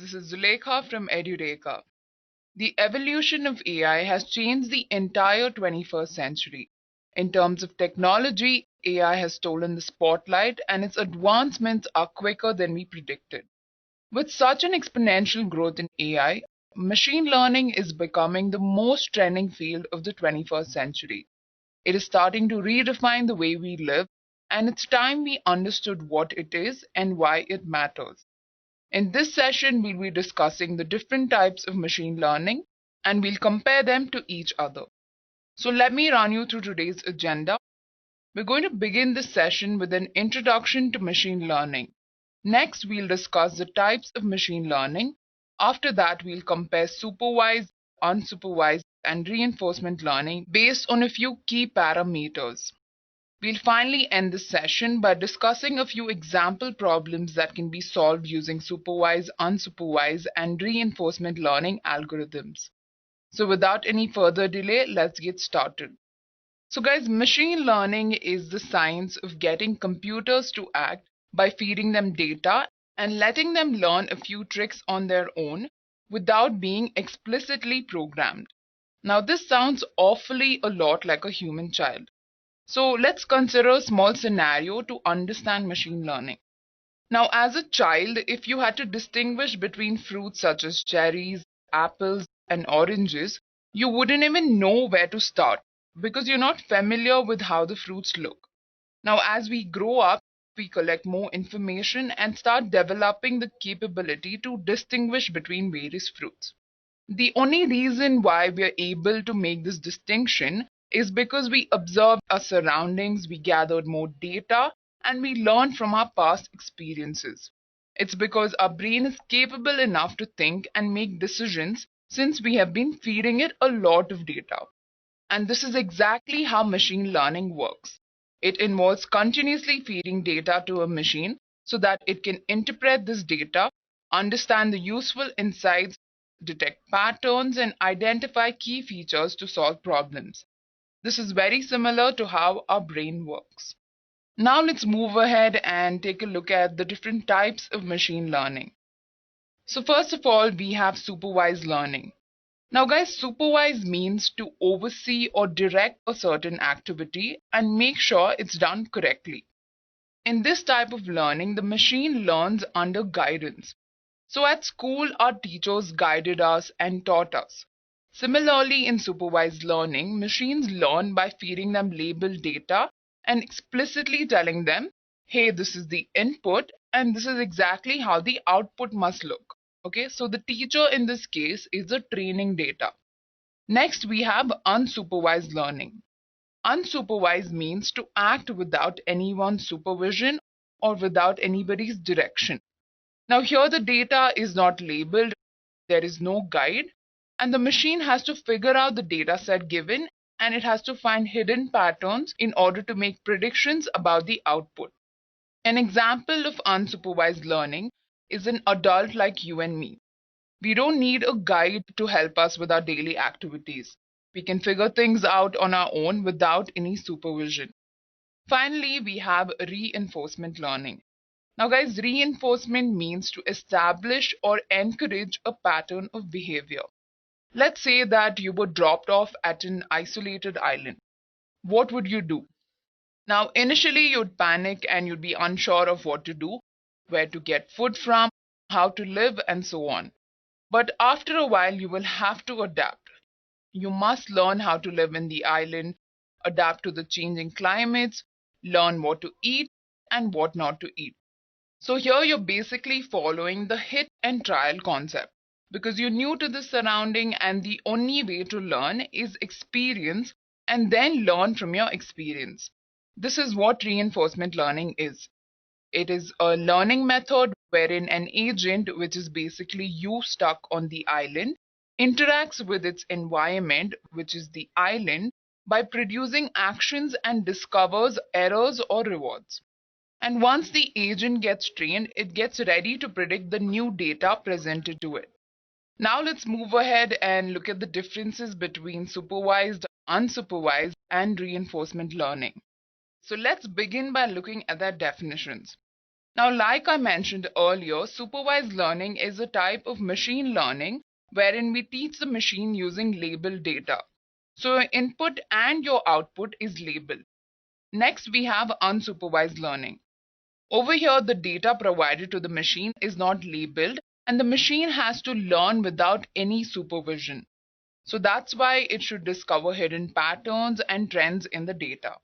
this is Zulekha from Edureka. The evolution of AI has changed the entire 21st century. In terms of technology, AI has stolen the spotlight and its advancements are quicker than we predicted. With such an exponential growth in AI, machine learning is becoming the most trending field of the 21st century. It is starting to redefine the way we live, and it's time we understood what it is and why it matters. In this session, we'll be discussing the different types of machine learning and we'll compare them to each other. So let me run you through today's agenda. We're going to begin this session with an introduction to machine learning. Next, we'll discuss the types of machine learning. After that, we'll compare supervised, unsupervised, and reinforcement learning based on a few key parameters. We'll finally end this session by discussing a few example problems that can be solved using supervised, unsupervised, and reinforcement learning algorithms. So without any further delay, let's get started. So guys, machine learning is the science of getting computers to act by feeding them data and letting them learn a few tricks on their own without being explicitly programmed. Now this sounds awfully a lot like a human child. So let's consider a small scenario to understand machine learning. Now, as a child, if you had to distinguish between fruits such as cherries, apples, and oranges, you wouldn't even know where to start because you're not familiar with how the fruits look. Now, as we grow up, we collect more information and start developing the capability to distinguish between various fruits. The only reason why we are able to make this distinction is because we observed our surroundings, we gathered more data, and we learned from our past experiences. It's because our brain is capable enough to think and make decisions since we have been feeding it a lot of data. And this is exactly how machine learning works. It involves continuously feeding data to a machine so that it can interpret this data, understand the useful insights, detect patterns, and identify key features to solve problems. This is very similar to how our brain works. Now let's move ahead and take a look at the different types of machine learning. So first of all, we have supervised learning. Now guys, supervise means to oversee or direct a certain activity and make sure it's done correctly. In this type of learning, the machine learns under guidance. So at school, our teachers guided us and taught us. Similarly, in supervised learning, machines learn by feeding them labeled data and explicitly telling them, hey, this is the input and this is exactly how the output must look. Okay, so the teacher in this case is the training data. Next, we have unsupervised learning. Unsupervised means to act without anyone's supervision or without anybody's direction. Now here the data is not labeled, there is no guide, and the machine has to figure out the data set given and it has to find hidden patterns in order to make predictions about the output. An example of unsupervised learning is an adult like you and me. We don't need a guide to help us with our daily activities. We can figure things out on our own without any supervision. Finally, we have reinforcement learning. Now guys, reinforcement means to establish or encourage a pattern of behavior. Let's say that you were dropped off at an isolated island. What would you do? Now, initially you'd panic and you'd be unsure of what to do, where to get food from, how to live, and so on. But after a while, you will have to adapt. You must learn how to live in the island, adapt to the changing climates, learn what to eat and what not to eat. So here you're basically following the hit and trial concept because you're new to the surrounding and the only way to learn is experience and then learn from your experience. This is what reinforcement learning is. It is a learning method wherein an agent, which is basically you stuck on the island, interacts with its environment, which is the island, by producing actions and discovers errors or rewards. And once the agent gets trained, it gets ready to predict the new data presented to it. Now let's move ahead and look at the differences between supervised, unsupervised, and reinforcement learning. So let's begin by looking at their definitions. Now, like I mentioned earlier, supervised learning is a type of machine learning wherein we teach the machine using labeled data. So your input and your output is labeled. Next, we have unsupervised learning. Over here, the data provided to the machine is not labeled, and the machine has to learn without any supervision. So that's why it should discover hidden patterns and trends in the data.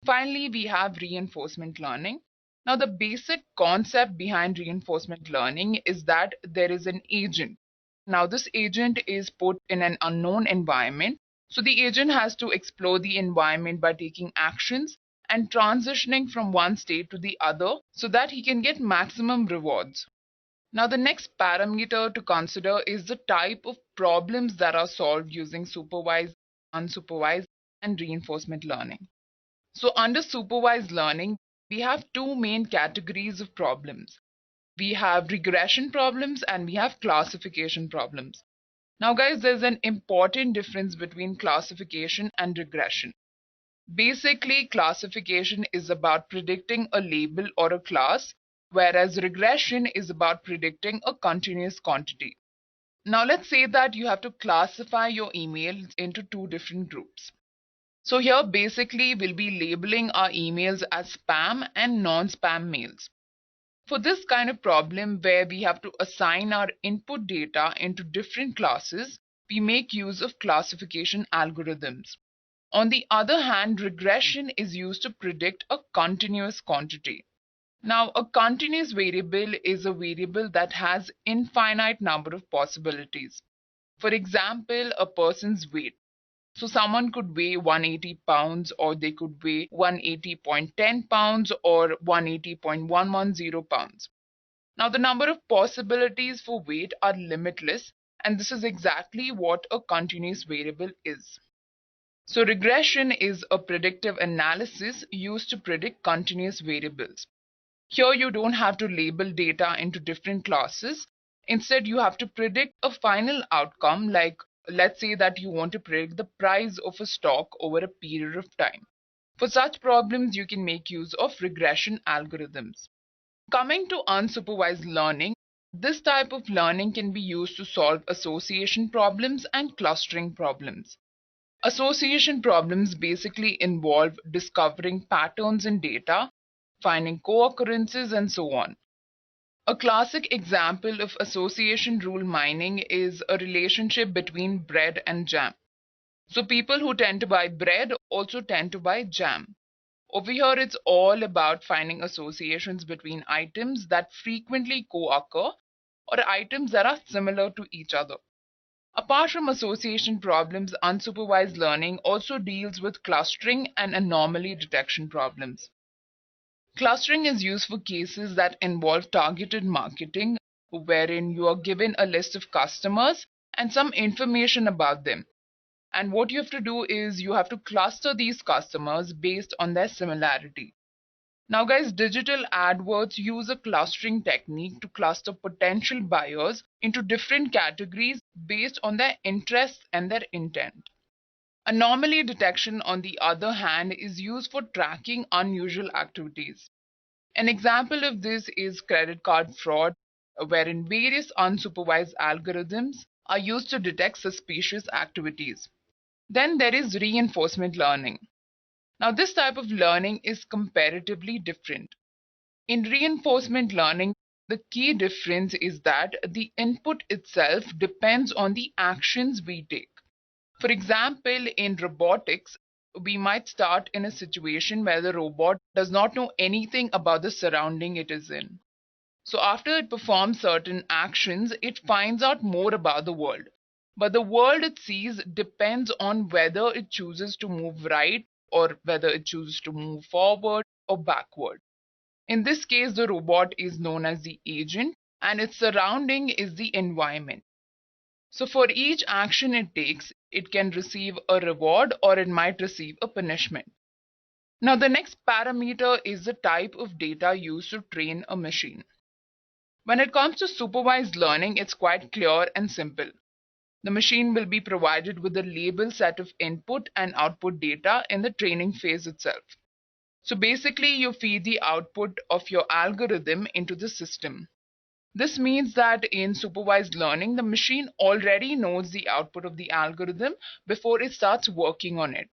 Finally, we have reinforcement learning. Now, the basic concept behind reinforcement learning is that there is an agent. Now, this agent is put in an unknown environment. So, the agent has to explore the environment by taking actions and transitioning from one state to the other so that he can get maximum rewards. Now, the next parameter to consider is the type of problems that are solved using supervised, unsupervised, and reinforcement learning. So under supervised learning, we have two main categories of problems. We have regression problems and we have classification problems. Now guys, there's an important difference between classification and regression. Basically, classification is about predicting a label or a class, whereas regression is about predicting a continuous quantity. Now let's say that you have to classify your emails into two different groups. So here basically we'll be labeling our emails as spam and non-spam mails. For this kind of problem where we have to assign our input data into different classes, we make use of classification algorithms. On the other hand, regression is used to predict a continuous quantity. Now, a continuous variable is a variable that has infinite number of possibilities. For example, a person's weight. So someone could weigh 180 pounds or they could weigh 180.10 pounds or 180.110 pounds. Now the number of possibilities for weight are limitless, and this is exactly what a continuous variable is. So regression is a predictive analysis used to predict continuous variables. Here you don't have to label data into different classes. Instead, you have to predict a final outcome, like let's say that you want to predict the price of a stock over a period of time. For such problems, you can make use of regression algorithms. Coming to unsupervised learning, this type of learning can be used to solve association problems and clustering problems. Association problems basically involve discovering patterns in data, finding co-occurrences, and so on. A classic example of association rule mining is a relationship between bread and jam. So people who tend to buy bread also tend to buy jam. Over here, it's all about finding associations between items that frequently co-occur or items that are similar to each other. Apart from association problems, unsupervised learning also deals with clustering and anomaly detection problems. Clustering is used for cases that involve targeted marketing, wherein you are given a list of customers and some information about them. And what you have to do is you have to cluster these customers based on their similarity. Now, guys, digital AdWords use a clustering technique to cluster potential buyers into different categories based on their interests and their intent. Anomaly detection, on the other hand, is used for tracking unusual activities. An example of this is credit card fraud, wherein various unsupervised algorithms are used to detect suspicious activities. Then there is reinforcement learning. Now, this type of learning is comparatively different. In reinforcement learning, the key difference is that the input itself depends on the actions we take. For example, in robotics, we might start in a situation where the robot does not know anything about the surrounding it is in. So after it performs certain actions, it finds out more about the world. But the world it sees depends on whether it chooses to move right or whether it chooses to move forward or backward. In this case, the robot is known as the agent and its surrounding is the environment. So for each action it takes, it can receive a reward or it might receive a punishment. Now the next parameter is the type of data used to train a machine. When it comes to supervised learning, it's quite clear and simple. The machine will be provided with a label set of input and output data in the training phase itself. So basically, you feed the output of your algorithm into the system. This means that in supervised learning, the machine already knows the output of the algorithm before it starts working on it.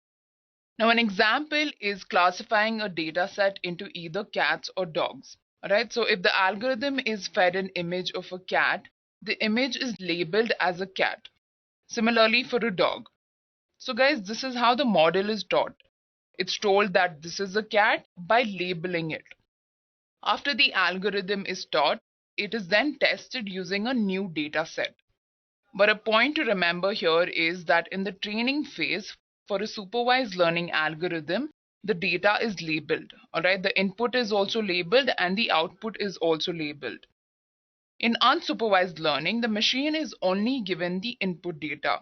Now, an example is classifying a data set into either cats or dogs. Alright, so if the algorithm is fed an image of a cat, the image is labeled as a cat. Similarly for a dog. So guys, this is how the model is taught. It's told that this is a cat by labeling it. After the algorithm is taught, it is then tested using a new data set. But a point to remember here is that in the training phase for a supervised learning algorithm, the data is labeled. Alright, the input is also labeled and the output is also labeled. In unsupervised learning, the machine is only given the input data.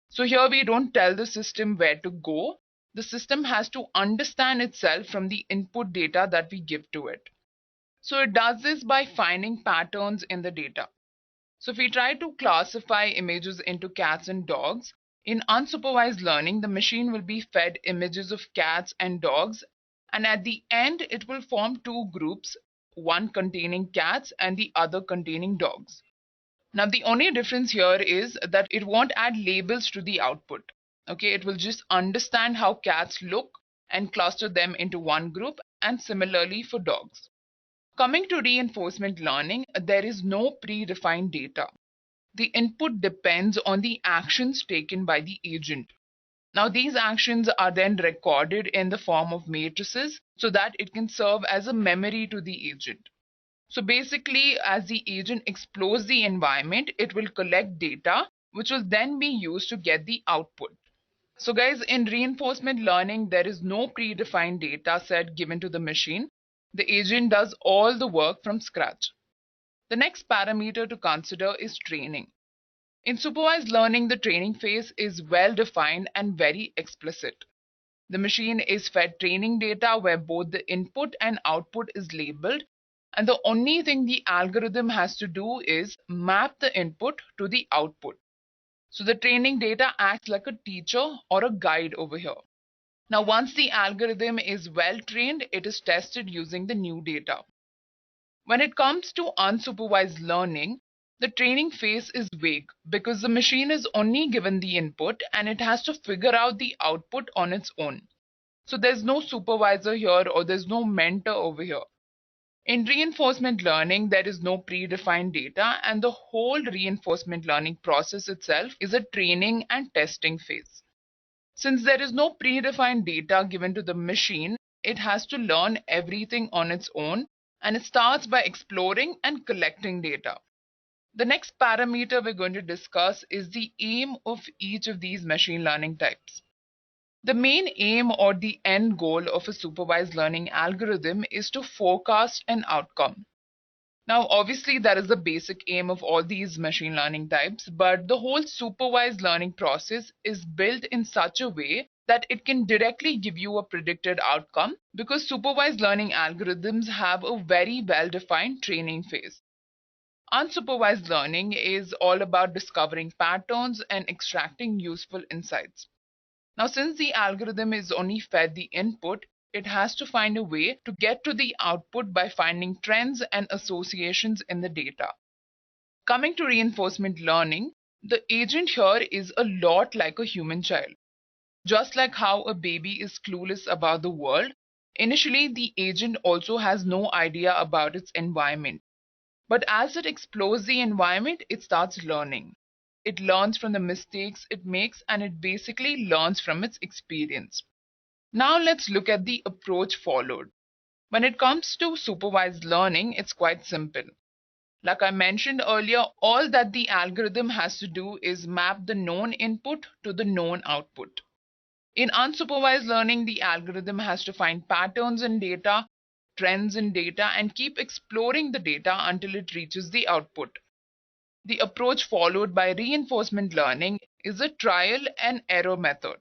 So here we don't tell the system where to go. The system has to understand itself from the input data that we give to it. So it does this by finding patterns in the data. So if we try to classify images into cats and dogs, in unsupervised learning, the machine will be fed images of cats and dogs, and at the end, it will form two groups, one containing cats and the other containing dogs. Now, the only difference here is that it won't add labels to the output. Okay, it will just understand how cats look and cluster them into one group, and similarly for dogs. Coming to reinforcement learning, there is no predefined data. The input depends on the actions taken by the agent. Now, these actions are then recorded in the form of matrices so that it can serve as a memory to the agent. So basically, as the agent explores the environment, it will collect data, which will then be used to get the output. So guys, in reinforcement learning, there is no predefined data set given to the machine. The agent does all the work from scratch. The next parameter to consider is training. In supervised learning, the training phase is well defined and very explicit. The machine is fed training data where both the input and output is labeled, and the only thing the algorithm has to do is map the input to the output. So the training data acts like a teacher or a guide over here. Now, once the algorithm is well trained, it is tested using the new data. When it comes to unsupervised learning, the training phase is vague because the machine is only given the input and it has to figure out the output on its own. So there's no supervisor here or there's no mentor over here. In reinforcement learning, there is no predefined data, and the whole reinforcement learning process itself is a training and testing phase. Since there is no predefined data given to the machine, it has to learn everything on its own, and it starts by exploring and collecting data. The next parameter we're going to discuss is the aim of each of these machine learning types. The main aim or the end goal of a supervised learning algorithm is to forecast an outcome. Now, obviously, that is the basic aim of all these machine learning types, but the whole supervised learning process is built in such a way that it can directly give you a predicted outcome because supervised learning algorithms have a very well-defined training phase. Unsupervised learning is all about discovering patterns and extracting useful insights. Now, since the algorithm is only fed the input, it has to find a way to get to the output by finding trends and associations in the data. Coming to reinforcement learning, the agent here is a lot like a human child. Just like how a baby is clueless about the world, initially the agent also has no idea about its environment. But as it explores the environment, it starts learning. It learns from the mistakes it makes and it basically learns from its experience. Now let's look at the approach followed. When it comes to supervised learning, it's quite simple. Like I mentioned earlier, all that the algorithm has to do is map the known input to the known output. In unsupervised learning, the algorithm has to find patterns in data, trends in data, and keep exploring the data until it reaches the output. The approach followed by reinforcement learning is a trial and error method.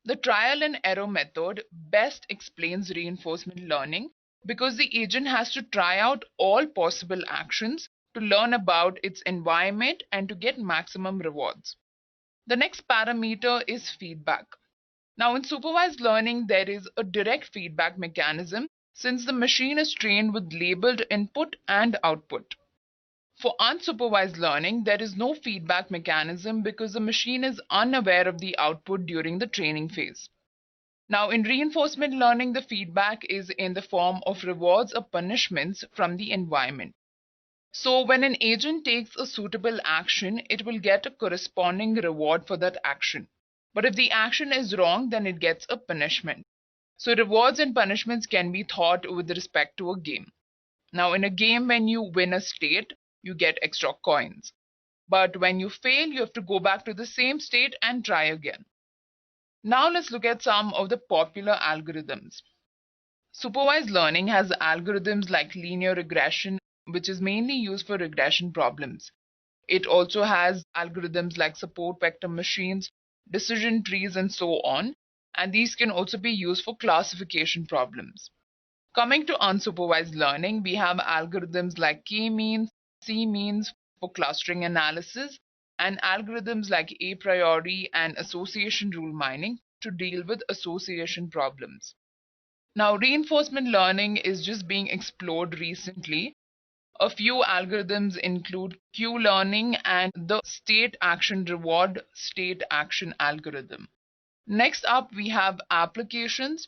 The trial and error method best explains reinforcement learning because the agent has to try out all possible actions to learn about its environment and to get maximum rewards. The next parameter is feedback. Now, in supervised learning, there is a direct feedback mechanism since the machine is trained with labeled input and output. For unsupervised learning, there is no feedback mechanism because the machine is unaware of the output during the training phase. Now, in reinforcement learning, the feedback is in the form of rewards or punishments from the environment. So, when an agent takes a suitable action, it will get a corresponding reward for that action. But if the action is wrong, then it gets a punishment. So, rewards and punishments can be thought with respect to a game. Now, in a game, when you win a state, you get extra coins. But when you fail, you have to go back to the same state and try again. Now, let's look at some of the popular algorithms. Supervised learning has algorithms like linear regression, which is mainly used for regression problems. It also has algorithms like support vector machines, decision trees, and so on. And these can also be used for classification problems. Coming to unsupervised learning, we have algorithms like k-means, c-means for clustering analysis, and algorithms like a priori and association rule mining to deal with association problems. Now, reinforcement learning is just being explored recently. A few algorithms include Q-learning and the state action reward state action algorithm. Next up, we have applications.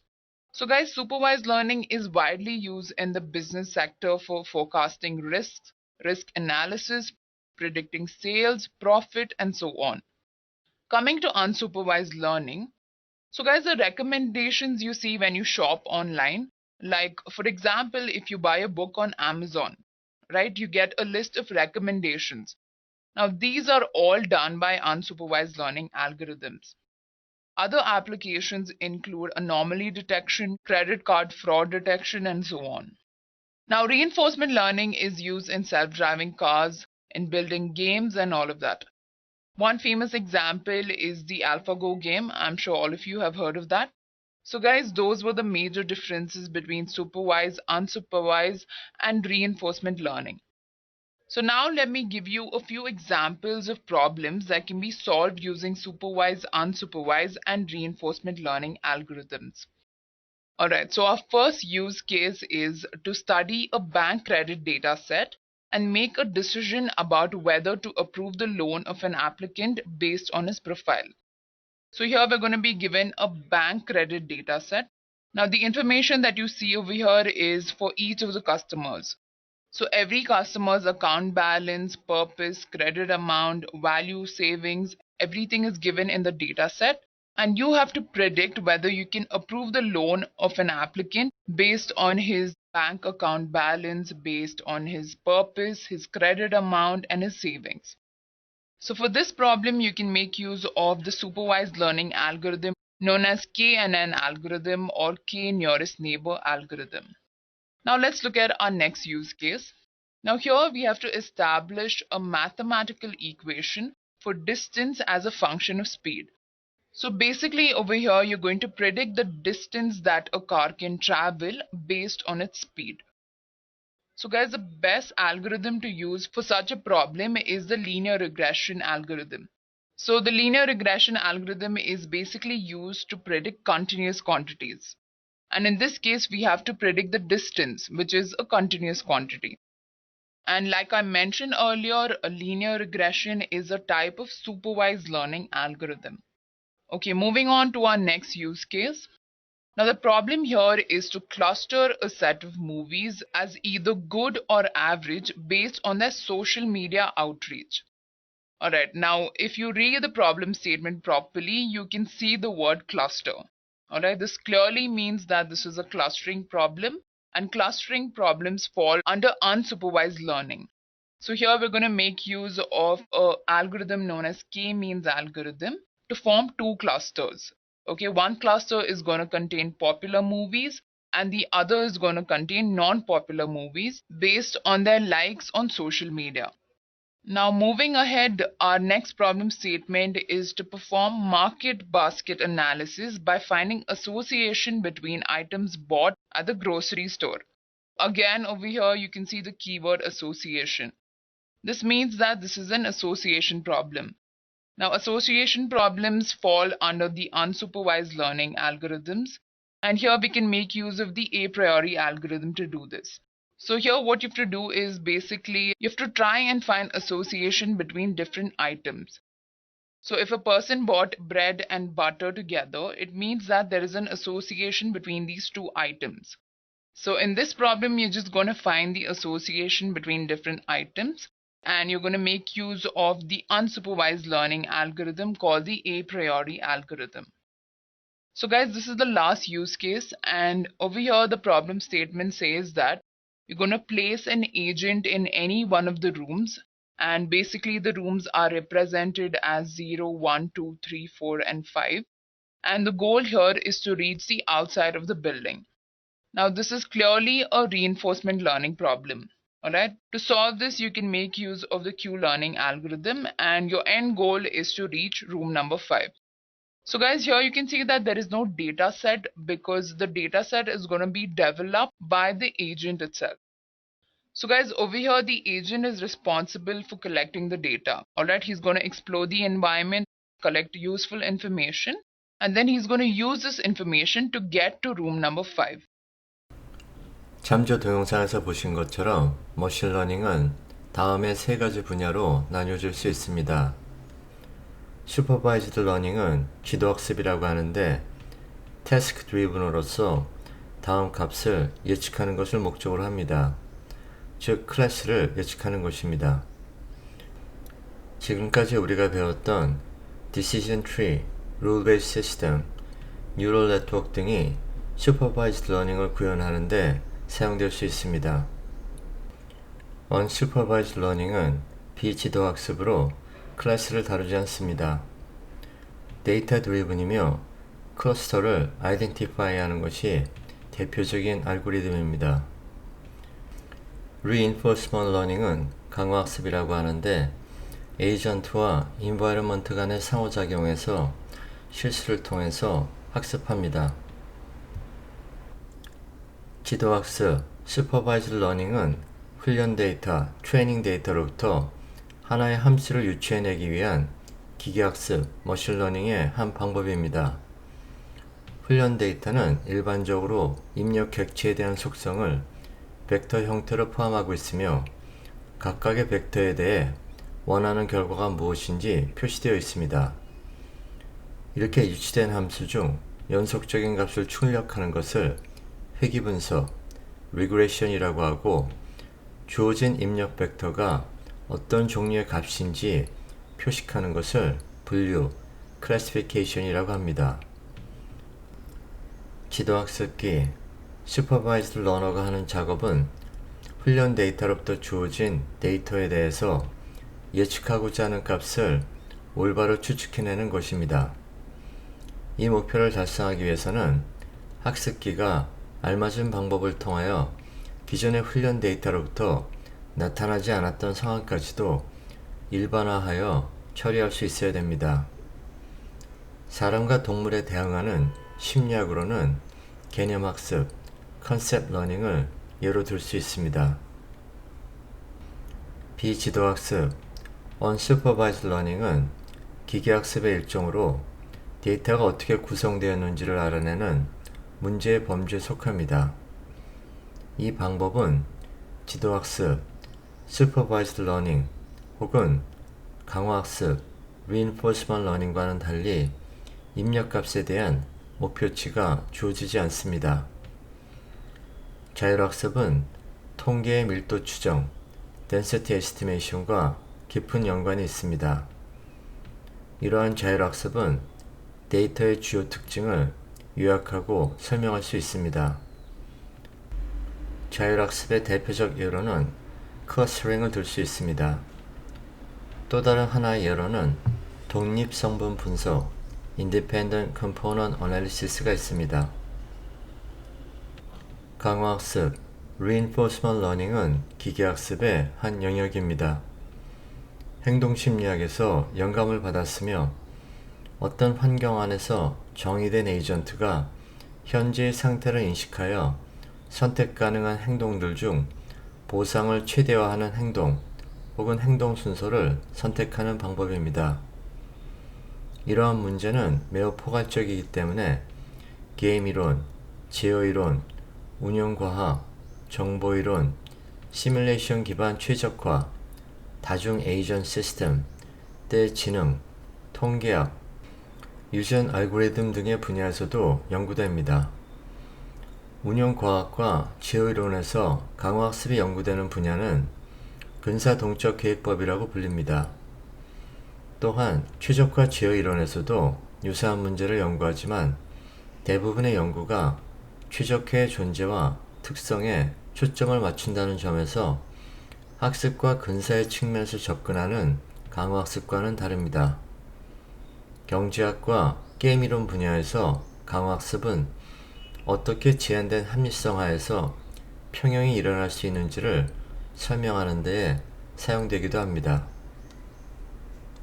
So guys, supervised learning is widely used in the business sector for forecasting risks, risk analysis, predicting sales, profit, and so on. Coming to unsupervised learning. So guys, the recommendations you see when you shop online, like for example, if you buy a book on Amazon, right, you get a list of recommendations. Now, these are all done by unsupervised learning algorithms. Other applications include anomaly detection, credit card fraud detection, and so on. Now, reinforcement learning is used in self-driving cars, in building games, and all of that. One famous example is the AlphaGo game. I'm sure all of you have heard of that. So guys, those were the major differences between supervised, unsupervised, and reinforcement learning. So now let me give you a few examples of problems that can be solved using supervised, unsupervised, and reinforcement learning algorithms. Alright, so our first use case is to study a bank credit data set and make a decision about whether to approve the loan of an applicant based on his profile. So here we're going to be given a bank credit data set. Now the information that you see over here is for each of the customers. So every customer's account balance, purpose, credit amount, value, savings, everything is given in the data set. And you have to predict whether you can approve the loan of an applicant based on his bank account balance, based on his purpose, his credit amount, and his savings. So for this problem, you can make use of the supervised learning algorithm known as KNN algorithm or K nearest neighbor algorithm. Now let's look at our next use case. Now here we have to establish a mathematical equation for distance as a function of speed. So basically over here you're going to predict the distance that a car can travel based on its speed. So guys, the best algorithm to use for such a problem is the linear regression algorithm. So the linear regression algorithm is basically used to predict continuous quantities. And in this case, we have to predict the distance, which is a continuous quantity. And like I mentioned earlier, a linear regression is a type of supervised learning algorithm. Okay, moving on to our next use case. Now the problem here is to cluster a set of movies as either good or average based on their social media outreach. Alright, now if you read the problem statement properly, you can see the word cluster. Alright, this clearly means that this is a clustering problem, and clustering problems fall under unsupervised learning. So here we're going to make use of an algorithm known as k-means algorithm to form two clusters. Okay, one cluster is going to contain popular movies and the other is going to contain non-popular movies based on their likes on social media. Now moving ahead, our next problem statement is to perform market basket analysis by finding association between items bought at the grocery store. Again, over here you can see the keyword association. This means that this is an association problem. Now, association problems fall under the unsupervised learning algorithms, and here we can make use of the a priori algorithm to do this. So here what you have to do is basically you have to try and find association between different items. So if a person bought bread and butter together, it means that there is an association between these two items. So in this problem, you're just going to find the association between different items, and you're going to make use of the unsupervised learning algorithm called the a priori algorithm. So guys, this is the last use case, and over here the problem statement says that you're going to place an agent in any one of the rooms, and basically the rooms are represented as 0, 1, 2, 3, 4, and 5, and the goal here is to reach the outside of the building. Now, this is clearly a reinforcement learning problem. Alright, to solve this, you can make use of the Q-learning algorithm, and your end goal is to reach room number 5. So guys, here you can see that there is no data set because the data set is going to be developed by the agent itself. So guys, over here, the agent is responsible for collecting the data. Alright, he's going to explore the environment, collect useful information, and then he's going to use this information to get to room number 5. 참조 동영상에서 보신 것처럼 머신러닝은 다음의 세 가지 분야로 나뉘어질 수 있습니다. 슈퍼바이즈드 러닝은 지도학습이라고 하는데 태스크 드리븐으로서 다음 값을 예측하는 것을 목적으로 합니다. 즉 클래스를 예측하는 것입니다. 지금까지 우리가 배웠던 디시전 트리, 룰 베이스 시스템, 뉴럴 네트워크 등이 슈퍼바이즈드 러닝을 구현하는데 사용될 수 있습니다. 언슈퍼바이즈드 러닝은 비지도 학습으로 클래스를 다루지 않습니다. 데이터 드리븐이며 클러스터를 아이덴티파이 하는 것이 대표적인 알고리즘입니다. Reinforcement Learning은 강화학습이라고 하는데 에이전트와 인바이러먼트 간의 상호작용에서 실수를 통해서 학습합니다. 지도학습, 슈퍼바이즈드 러닝은 훈련 데이터, 트레이닝 데이터로부터 하나의 함수를 유추해내기 위한 기계학습, 머신러닝의 한 방법입니다. 훈련 데이터는 일반적으로 입력 객체에 대한 속성을 벡터 형태로 포함하고 있으며 각각의 벡터에 대해 원하는 결과가 무엇인지 표시되어 있습니다. 이렇게 유치된 함수 중 연속적인 값을 출력하는 것을 회귀분석, 리그레션이라고 하고 주어진 입력 벡터가 어떤 종류의 값인지 표식하는 것을 분류, 클래시피케이션이라고 합니다. 지도학습기, 슈퍼바이즈드 러너가 하는 작업은 훈련 데이터로부터 주어진 데이터에 대해서 예측하고자 하는 값을 올바로 추측해내는 것입니다. 이 목표를 달성하기 위해서는 학습기가 알맞은 방법을 통하여 기존의 훈련 데이터로부터 나타나지 않았던 상황까지도 일반화하여 처리할 수 있어야 됩니다. 사람과 동물에 대응하는 심리학으로는 개념학습, 컨셉 러닝을 예로 들 수 있습니다. 비지도학습, 언슈퍼바이즈드 러닝은 기계학습의 일종으로 데이터가 어떻게 구성되었는지를 알아내는 문제의 범주에 속합니다. 이 방법은 지도학습, 슈퍼바이즈드 러닝 혹은 강화학습, reinforcement learning과는 달리 입력값에 대한 목표치가 주어지지 않습니다. 자율학습은 통계의 밀도 추정, density estimation과 깊은 연관이 있습니다. 이러한 자율학습은 데이터의 주요 특징을 요약하고 설명할 수 있습니다. 자율학습의 대표적 예로는 클러스터링을 들 수 있습니다. 또 다른 하나의 예로는 독립성분 분석, Independent Component Analysis가 있습니다. 강화학습, Reinforcement Learning은 기계학습의 한 영역입니다. 행동심리학에서 영감을 받았으며 어떤 환경 안에서 정의된 에이전트가 현재의 상태를 인식하여 선택 가능한 행동들 중 보상을 최대화하는 행동 혹은 행동 순서를 선택하는 방법입니다. 이러한 문제는 매우 포괄적이기 때문에 게임 이론, 제어 이론, 운영과학, 정보이론, 시뮬레이션 기반 최적화, 다중 에이전 시스템, 대지능, 통계학, 유전 알고리즘 등의 분야에서도 연구됩니다. 운영과학과 제어이론에서 강화학습이 연구되는 분야는 근사동적 계획법이라고 불립니다. 또한 최적화 제어이론에서도 유사한 문제를 연구하지만 대부분의 연구가 최적화의 존재와 특성에 초점을 맞춘다는 점에서 학습과 근사의 측면에서 접근하는 강화학습과는 다릅니다. 경제학과 게임이론 분야에서 강화학습은 어떻게 제한된 합리성 하에서 평형이 일어날 수 있는지를 설명하는 데에 사용되기도 합니다.